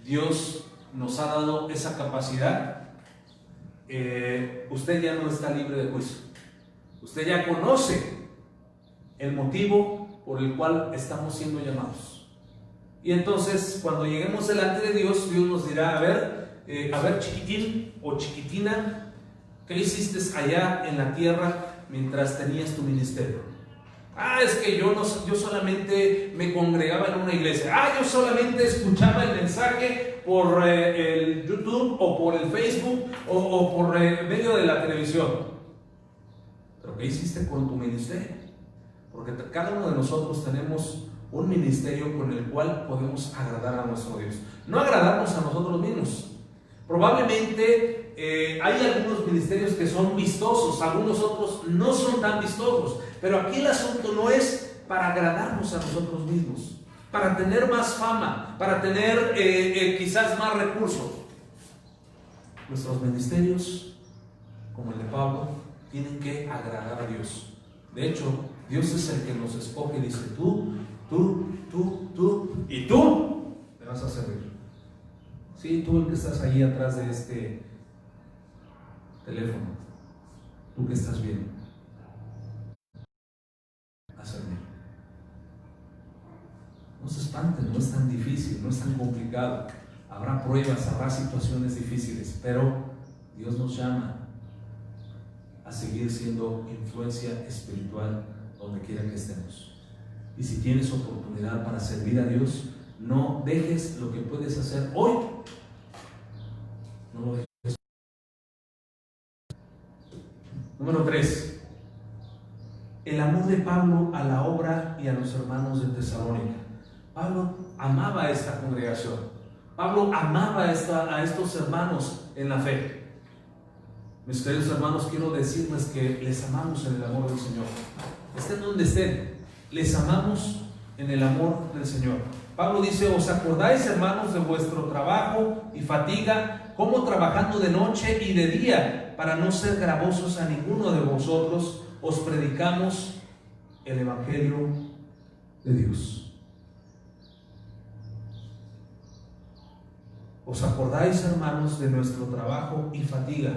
Dios nos ha dado esa capacidad. Usted ya no está libre de juicio. Usted ya conoce el motivo por el cual estamos siendo llamados. Y entonces, cuando lleguemos delante de Dios, Dios nos dirá: a ver, chiquitín o chiquitina, ¿qué hiciste allá en la tierra mientras tenías tu ministerio? Es que yo solamente me congregaba en una iglesia. Yo solamente escuchaba el mensaje por el YouTube o por el Facebook o por medio de la televisión. ¿Pero qué hiciste con tu ministerio? Porque cada uno de nosotros tenemos un ministerio con el cual podemos agradar a nuestro Dios. No agradarnos a nosotros mismos. Probablemente hay algunos ministerios que son vistosos, algunos otros no son tan vistosos, pero aquí el asunto no es para agradarnos a nosotros mismos, para tener más fama, para tener quizás más recursos. Nuestros ministerios, como el de Pablo, tienen que agradar a Dios. De hecho, Dios es el que nos escoge y dice: tú y tú me vas a servir. Sí, tú el que estás ahí atrás de este teléfono, tú que estás viendo, a servir. No se espanten, no es tan difícil, no es tan complicado. Habrá pruebas, habrá situaciones difíciles, pero Dios nos llama a seguir siendo influencia espiritual donde quiera que estemos. Y si tienes oportunidad para servir a Dios, no dejes lo que puedes hacer hoy. No lo dejes. Número 3. El amor de Pablo a la obra y a los hermanos de Tesalónica. Pablo amaba a esta congregación. Pablo amaba a estos hermanos en la fe. Mis queridos hermanos, quiero decirles que les amamos en el amor del Señor. Estén donde estén, les amamos en el amor del Señor. Pablo dice: ¿os acordáis, hermanos, de vuestro trabajo y fatiga, como trabajando de noche y de día, para no ser gravosos a ninguno de vosotros, os predicamos el Evangelio de Dios? ¿Os acordáis, hermanos, de nuestro trabajo y fatiga,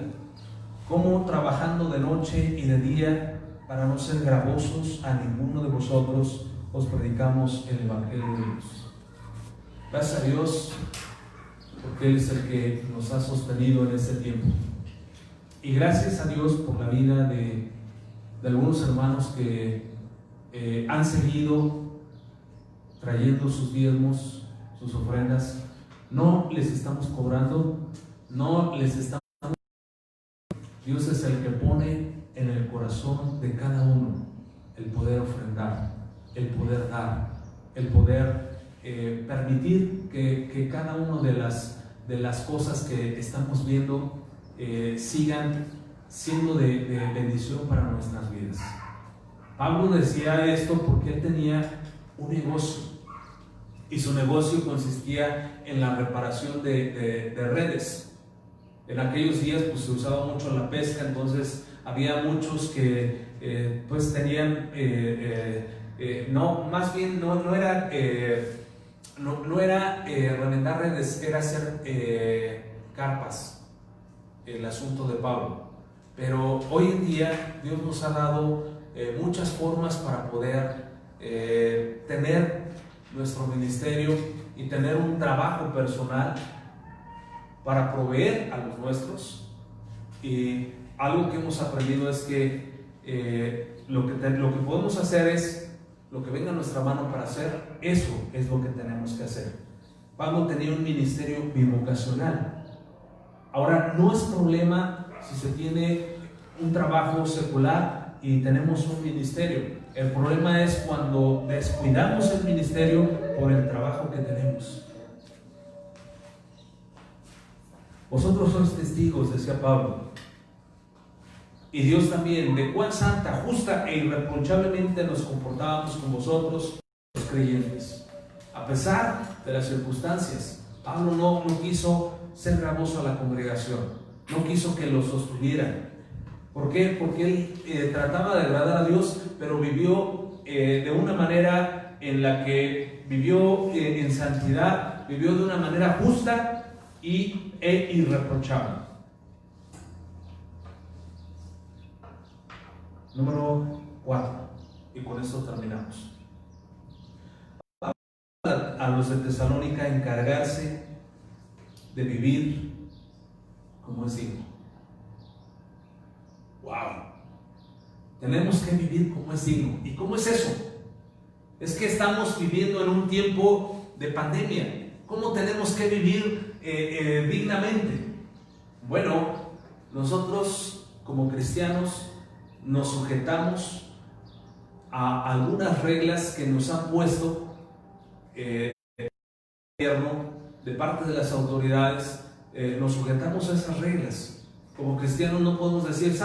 como trabajando de noche y de día, para no ser gravosos a ninguno de vosotros, os predicamos el Evangelio de Dios? Gracias a Dios, porque Él es el que nos ha sostenido en este tiempo. Y gracias a Dios por la vida de algunos hermanos que han seguido trayendo sus diezmos, sus ofrendas. No les estamos cobrando, no les estamos. Dios es el que pone en el corazón de cada uno el poder ofrendar, el poder dar, el poder permitir que cada una de las cosas que estamos viendo sigan siendo de bendición para nuestras vidas. Pablo decía esto porque él tenía un negocio. y su negocio consistía en la reparación de redes. En aquellos días pues se usaba mucho la pesca, entonces había muchos que pues tenían, no, más bien no era remendar redes, era hacer carpas, el asunto de Pablo. Pero hoy en día Dios nos ha dado muchas formas para poder tener nuestro ministerio y tener un trabajo personal para proveer a los nuestros. Y algo que hemos aprendido es que lo que podemos hacer es lo que venga a nuestra mano para hacer, eso es lo que tenemos que hacer. Pablo tenía un ministerio bivocacional. Ahora, no es problema si se tiene un trabajo secular y tenemos un ministerio. El problema es cuando descuidamos el ministerio por el trabajo que tenemos. Vosotros sois testigos, decía Pablo, y Dios también, de cuán santa, justa e irreprochablemente nos comportábamos con vosotros, los creyentes. A pesar de las circunstancias, Pablo no quiso ser gravoso a la congregación, no quiso que lo sostuvieran. ¿Por qué? Porque él trataba de agradar a Dios, pero vivió de una manera en la que vivió en santidad, vivió de una manera justa e irreprochable. Número 4, y con esto terminamos. A los de Tesalónica encargarse de vivir como es digno. ¡Wow! Tenemos que vivir como es digno. ¿Y cómo es eso? Es que estamos viviendo en un tiempo de pandemia. ¿Cómo tenemos que vivir dignamente? Bueno, nosotros como cristianos nos sujetamos a algunas reglas que nos han puesto el gobierno, de parte de las autoridades. Nos sujetamos a esas reglas. Como cristianos no podemos decir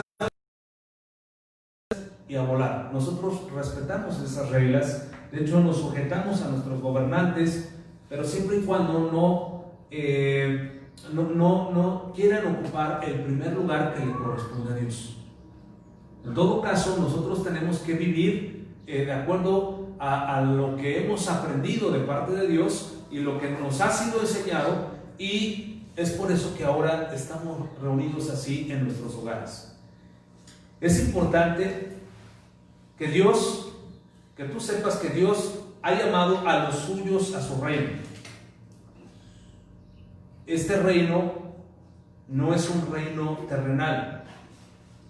y a volar. Nosotros respetamos esas reglas. De hecho, nos sujetamos a nuestros gobernantes, pero siempre y cuando no quieran ocupar el primer lugar que le corresponde a Dios. En todo caso, nosotros tenemos que vivir de acuerdo a lo que hemos aprendido de parte de Dios y lo que nos ha sido enseñado, y es por eso que ahora estamos reunidos así en nuestros hogares. Es importante que tú sepas que Dios ha llamado a los suyos a su reino. Este reino no es un reino terrenal.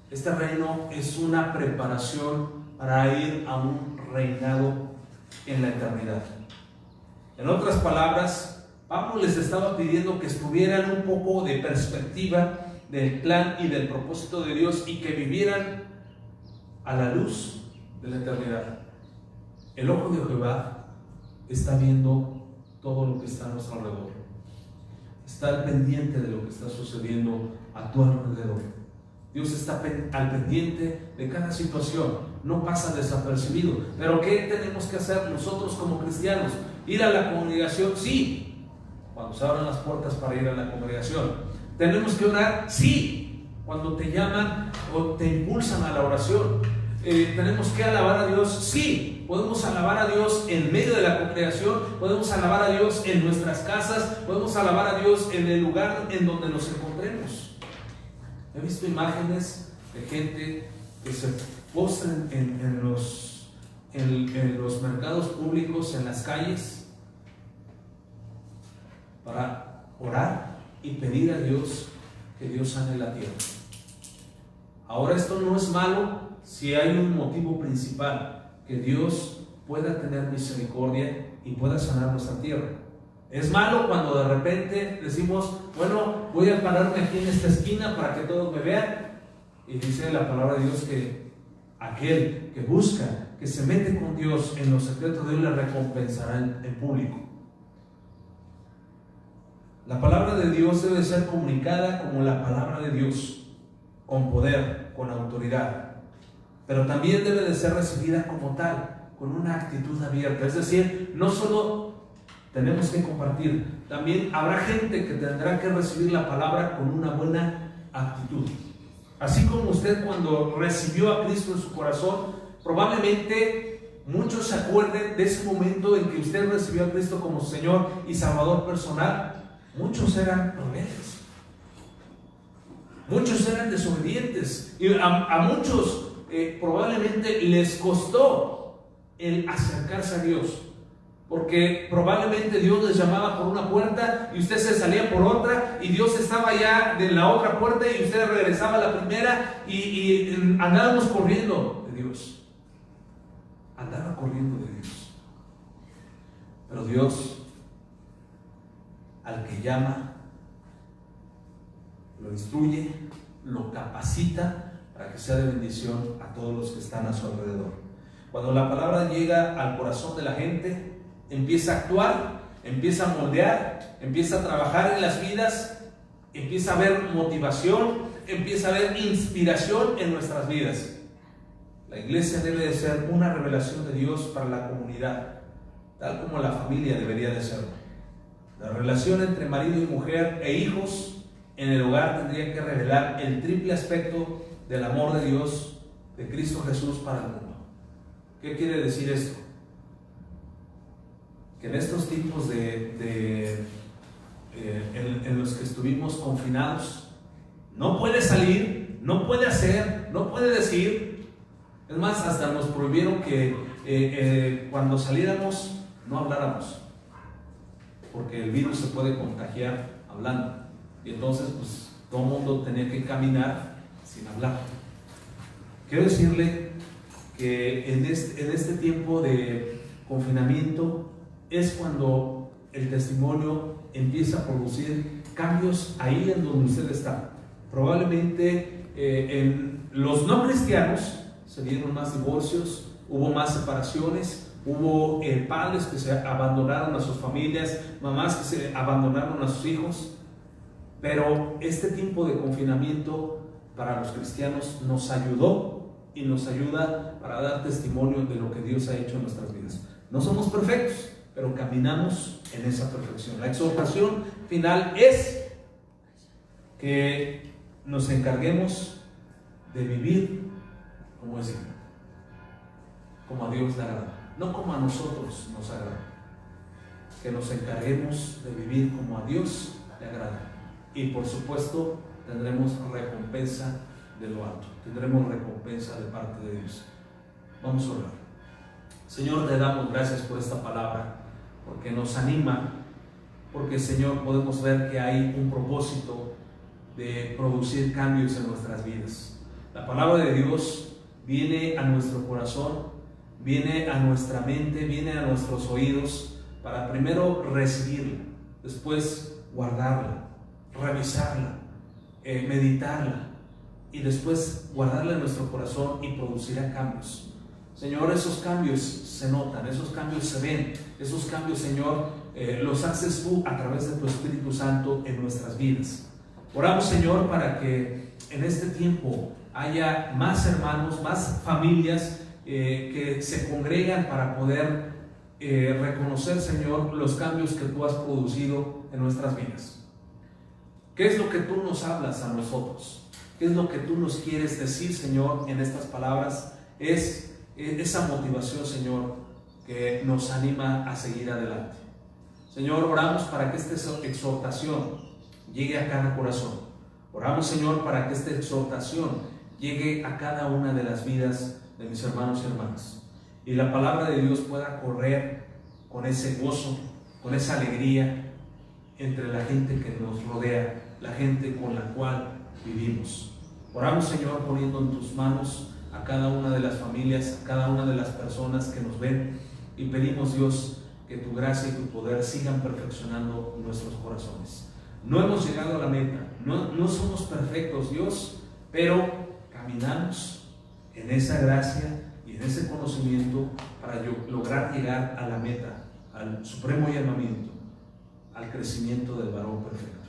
Este reino es una preparación para ir a un reinado en la eternidad. En otras palabras, Pablo les estaba pidiendo que estuvieran un poco de perspectiva del plan y del propósito de Dios y que vivieran a la luz de la eternidad. El ojo de Jehová está viendo todo lo que está a nuestro alrededor. Está al pendiente de lo que está sucediendo a tu alrededor. Dios está al pendiente de cada situación, no pasa desapercibido. Pero ¿qué tenemos que hacer nosotros como cristianos? ¿Ir a la congregación? Sí, cuando se abran las puertas para ir a la congregación. ¿Tenemos que orar? Sí, cuando te llaman o te impulsan a la oración. ¿Tenemos que alabar a Dios? Sí, podemos alabar a Dios en medio de la congregación, podemos alabar a Dios en nuestras casas, podemos alabar a Dios en el lugar en donde nos encontremos. He visto imágenes de gente que se postran en los mercados públicos, en las calles, para orar y pedir a Dios que Dios sane la tierra. Ahora, esto no es malo si hay un motivo principal, que Dios pueda tener misericordia y pueda sanar nuestra tierra. Es malo cuando de repente decimos, bueno, voy a pararme aquí en esta esquina para que todos me vean. Y dice la palabra de Dios que aquel que busca, que se mete con Dios en los secretos de Dios, le recompensará en público. La palabra de Dios debe ser comunicada como la palabra de Dios, con poder, con autoridad. Pero también debe de ser recibida como tal, con una actitud abierta. Es decir, no solo tenemos que compartir. También habrá gente que tendrá que recibir la palabra con una buena actitud. Así como usted cuando recibió a Cristo en su corazón, probablemente muchos se acuerden de ese momento en que usted recibió a Cristo como Señor y Salvador personal. Muchos eran rebeldes, muchos eran desobedientes, y a muchos probablemente les costó el acercarse a Dios, porque probablemente Dios les llamaba por una puerta y usted se salía por otra, y Dios estaba ya de la otra puerta y usted regresaba a la primera, y andábamos corriendo de Dios. Andaba corriendo de Dios. Pero Dios, al que llama, lo instruye, lo capacita para que sea de bendición a todos los que están a su alrededor. Cuando la palabra llega al corazón de la gente, empieza a actuar, empieza a moldear, empieza a trabajar en las vidas, empieza a haber motivación, empieza a haber inspiración en nuestras vidas. La iglesia debe de ser una revelación de Dios para la comunidad, tal como la familia debería de serlo. La relación entre marido y mujer e hijos en el hogar tendría que revelar el triple aspecto del amor de Dios, de Cristo Jesús para el mundo. ¿Qué quiere decir esto? Que en estos tiempos en los que estuvimos confinados, no puede salir, no puede hacer, no puede decir. Es más, hasta nos prohibieron que cuando saliéramos no habláramos, porque el virus se puede contagiar hablando, y entonces pues todo el mundo tenía que caminar sin hablar. Quiero decirle que en este tiempo de confinamiento es cuando el testimonio empieza a producir cambios ahí en donde usted está. Probablemente en los no cristianos se dieron más divorcios, hubo más separaciones, hubo padres que se abandonaron a sus familias, mamás que se abandonaron a sus hijos. Pero este tiempo de confinamiento para los cristianos nos ayudó y nos ayuda para dar testimonio de lo que Dios ha hecho en nuestras vidas. No somos perfectos, pero caminamos en esa perfección. La exhortación final es que nos encarguemos de vivir como es digno, como a Dios le agrada, no como a nosotros nos agrada. Que nos encarguemos de vivir como a Dios le agrada, y por supuesto tendremos recompensa de lo alto, tendremos recompensa de parte de Dios. Vamos a orar. Señor, te damos gracias por esta palabra, porque nos anima, porque Señor podemos ver que hay un propósito de producir cambios en nuestras vidas. La palabra de Dios viene a nuestro corazón, viene a nuestra mente, viene a nuestros oídos, para primero recibirla, después guardarla, revisarla, meditarla, y después guardarla en nuestro corazón, y producirá cambios. Señor, esos cambios se notan, esos cambios se ven, esos cambios, Señor, los haces tú a través de tu Espíritu Santo en nuestras vidas. Oramos, Señor, para que en este tiempo haya más hermanos, más familias que se congregan para poder reconocer, Señor, los cambios que tú has producido en nuestras vidas. ¿Qué es lo que tú nos hablas a nosotros? ¿Qué es lo que tú nos quieres decir, Señor, en estas palabras? Es esa motivación, Señor, que nos anima a seguir adelante. Señor, oramos para que esta exhortación llegue a cada corazón. Oramos, Señor, para que esta exhortación llegue a cada una de las vidas de mis hermanos y hermanas, y la palabra de Dios pueda correr con ese gozo, con esa alegría entre la gente que nos rodea, la gente con la cual vivimos. Oramos, Señor, poniendo en tus manos a cada una de las familias, a cada una de las personas que nos ven, y pedimos, Dios, que tu gracia y tu poder sigan perfeccionando nuestros corazones. No hemos llegado a la meta, no somos perfectos, Dios, pero caminamos en esa gracia y en ese conocimiento para lograr llegar a la meta, al supremo llamamiento, al crecimiento del varón perfecto.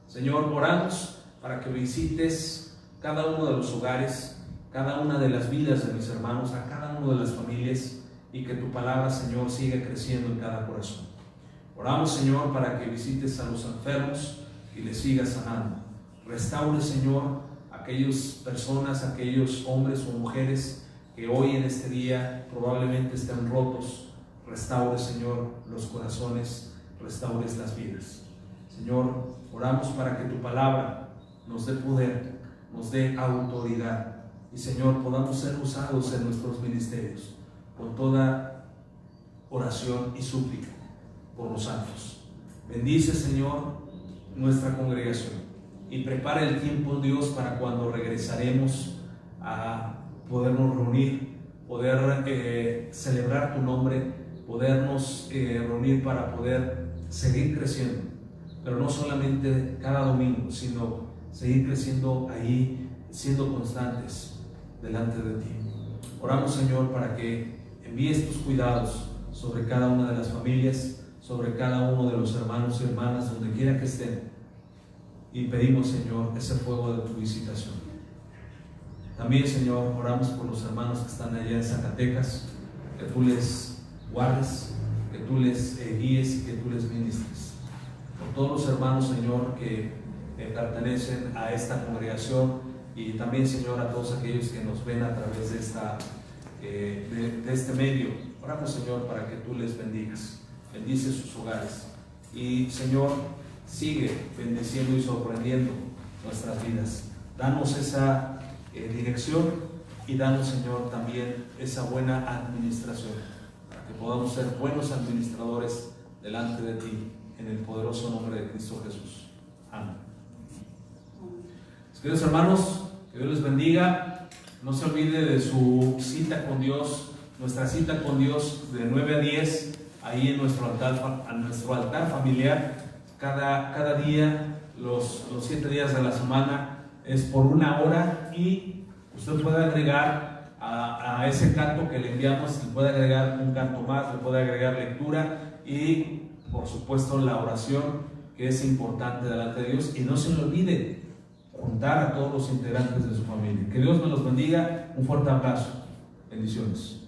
Señor, oramos para que visites cada uno de los hogares, cada una de las vidas de mis hermanos, a cada una de las familias, y que tu palabra, Señor, siga creciendo en cada corazón. Oramos, Señor, para que visites a los enfermos y les sigas sanando. Restaure, Señor, aquellas personas, aquellos hombres o mujeres que hoy en este día probablemente estén rotos. Restaure, Señor, los corazones, restaures las vidas. Señor, oramos para que tu palabra nos dé poder, nos dé autoridad y, Señor, podamos ser usados en nuestros ministerios con toda oración y súplica por los santos. Bendice, Señor, nuestra congregación y prepara el tiempo, Dios, para cuando regresaremos a podernos reunir, poder celebrar tu nombre, podernos reunir para poder seguir creciendo, pero no solamente cada domingo, sino seguir creciendo ahí, siendo constantes delante de ti. Oramos, Señor, para que envíes tus cuidados sobre cada una de las familias, sobre cada uno de los hermanos y hermanas, donde quiera que estén, y pedimos, Señor, ese fuego de tu visitación. También, Señor, oramos por los hermanos que están allá en Zacatecas, que tú les guardes, que tú les guíes y que tú les ministres. Por todos los hermanos, Señor, que pertenecen a esta congregación, y también, Señor, a todos aquellos que nos ven a través de este medio. Oramos, Señor, para que tú les bendigas, bendice sus hogares y, Señor, sigue bendiciendo y sorprendiendo nuestras vidas. Danos esa dirección y danos, Señor, también esa buena administración, para que podamos ser buenos administradores delante de ti, en el poderoso nombre de Cristo Jesús. Amén. Queridos hermanos, que Dios les bendiga. No se olvide de su cita con Dios, nuestra cita con Dios de 9 a 10, ahí en nuestro altar familiar. Cada día, los 7 días de la semana, es por 1 hora, y usted puede agregar a ese canto que le enviamos, le puede agregar un canto más, le puede agregar lectura y, por supuesto, la oración, que es importante delante de Dios. Y no se le olvide juntar a todos los integrantes de su familia. Que Dios me los bendiga. Un fuerte abrazo. Bendiciones.